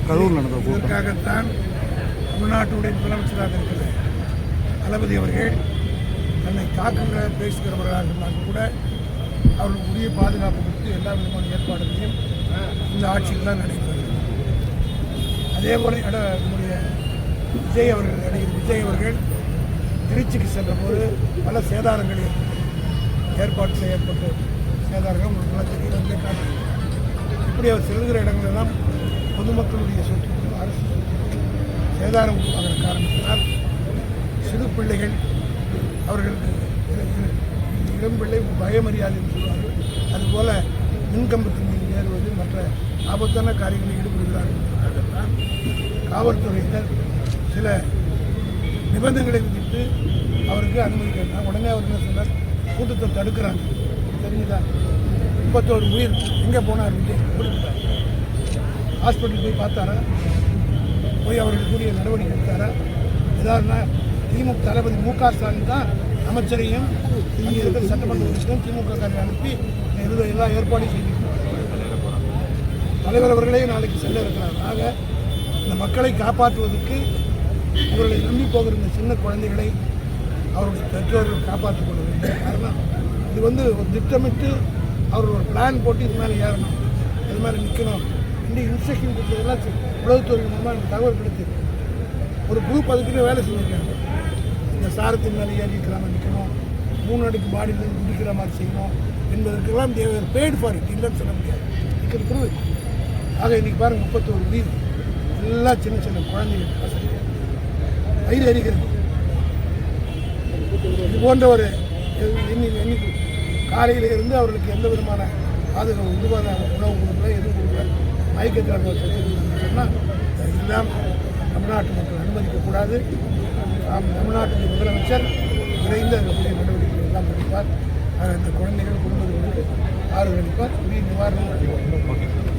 இதற்காகத்தான் தமிழ்நாட்டுடைய முதலமைச்சராக இருக்கிற தளபதி அவர்கள் தன்னை தாக்குகிற பேசுகிறவர்களாக இருந்தாலும் கூட அவர்களுக்கு உரிய பாதுகாப்பு கொடுத்து எல்லா விதமான ஏற்பாடுகளையும் இந்த ஆட்சியில் தான் நடைபெறுகிறது. அதே போல நம்முடைய நடிகர் விஜய் அவர்கள் திருச்சிக்கு சென்ற போது பல சேதாரங்களில் ஏற்பாடு செய்யப்பட்டு சேதாரங்கள் உங்களுக்கு தெரியும் காட்டு. இப்படி அவர் செல்கிற இடங்களெல்லாம் பொதுமக்களுடைய சொத்துக்களும் அரசு சொத்துக்களும் சேதாரம் உருவாகிற காரணத்தினால் சிறு பிள்ளைகள் அவர்களுக்கு இளம்பிள்ளை பயமறியாது என்று சொல்வார்கள். அதுபோல மின்கம்பத்தின் மீது ஏறுவது மற்ற ஆபத்தான காரியங்களில் ஈடுபடுகிறார்கள் என்பதற்காகத்தான் காவல்துறையினர் சில நிபந்தனைகளை விதித்து அவருக்கு அனுமதிக்கிறாங்க. உடனே அவர் என்ன சொன்னார், கூட்டத்தை தடுக்கிறாங்க. தெரிஞ்சுதான் 31 உயிர் எங்கே போனார் விஜய் கொடுத்துட்டார். ஹாஸ்பிட்டல் போய் பார்த்தாரா, போய் அவர்களுக்குரிய நடவடிக்கை எடுத்தாரா? ஏதாவதுனா திமுக தளபதி மு.க. ஸ்டாலின் தான் அமைச்சரையும் இங்கே இருக்கிற சட்டமன்ற உறுப்பினரும் திமுக காரை அனுப்பி எல்லா ஏற்பாடும் செய்திருக்கிறார். தலைவர் அவர்களே நாளைக்கு செல்ல இருக்கிறார். ஆக இந்த மக்களை காப்பாற்றுவதற்கு அவர்களை நம்பி போகிற இந்த சின்ன குழந்தைகளை அவருடைய பெற்றோர்கள் காப்பாற்றிக் கொள்ள வேண்டும். காரணம் இது ஒரு திட்டமிட்டு அவர் ஒரு பிளான் போட்டு இது மேலே ஏறணும், இது மாதிரி நிற்கணும் இந்த இன்ஸ்ட்ரக்ஷன் கொடுத்ததெல்லாம் உளவுத்துறை மூலமாக எனக்கு தகவல் கிடைத்தது. ஒரு குரூப் அதுக்குன்னு வேலை செஞ்சுருக்காங்க. இந்த சாரத்தின் மேலே ஏறி இருக்கிறாங்க நிற்கணும், 3 அடுக்கு பாடியில் குடிக்கிற மாதிரி செய்யணும் என்பதற்கெல்லாம் தேவை பெய்டு ஃபார் இட் இல்லைன்னு சொல்ல முடியாது. இருக்கிறது ஆக இன்றைக்கி பாருங்கள் 31 உயிர் எல்லாம் சின்ன சின்ன குழந்தைகள் பசங்க வயிறு எரிக்கிறது. இது போன்ற ஒரு எண்ணிக்கை காலையில் இருந்து அவர்களுக்கு எந்த விதமான பாதுகாப்பு இதுவான உணவு கொடுக்கல எதுவும் கொடுக்கல மயக்கத்தில் சொன்னால் இதெல்லாம் தமிழ்நாட்டு மக்கள் அனுமதிக்கக்கூடாது. தமிழ்நாட்டின் முதலமைச்சர் விரைந்த நடவடிக்கைகள் எல்லாம் எடுப்பார். இந்த குழந்தைகள் குடும்பங்களுக்கு ஆறுதல் அளிப்பார். உரிய நிவாரணம் அளிப்பார்.